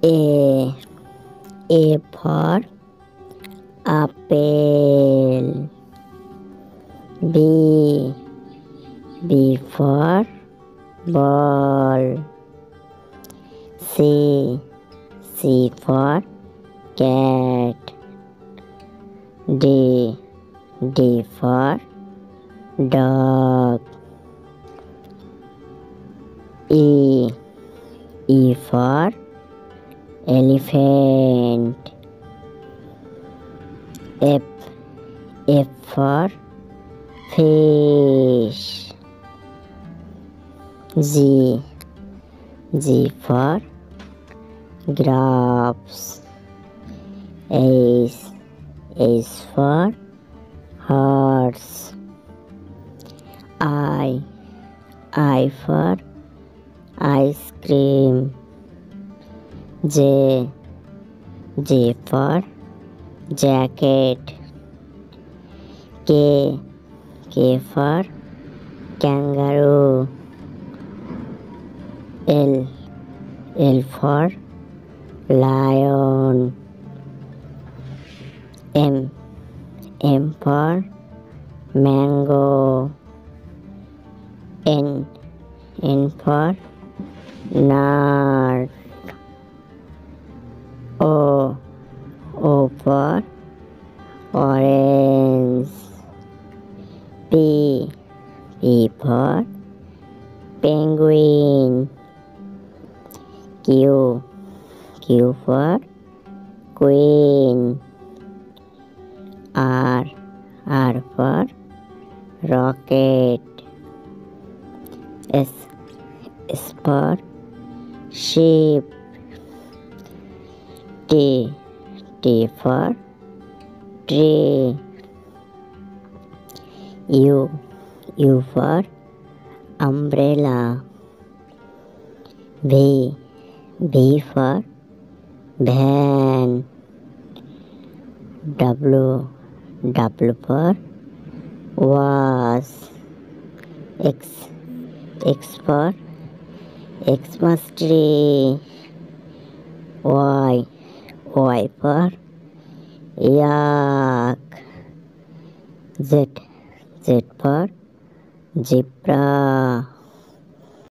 A. A for apple. B. B for ball. C. C for cat. D. D for dog. E. E for elephant. F. F for fish. G. G for grapes. H. H for horse. I. I for ice cream. J. J for jacket. K. K for kangaroo. L. L for lion. M. M for mango. N. N for nut. O. O for orange. P. P for penguin. Q. Q for queen. R. R for rocket. S. S for sheep. T. T for tree. U. U for umbrella. V. V for van. W. W for was. X. X for Xmas tree. Y. Y for yak. Z. Z for zebra.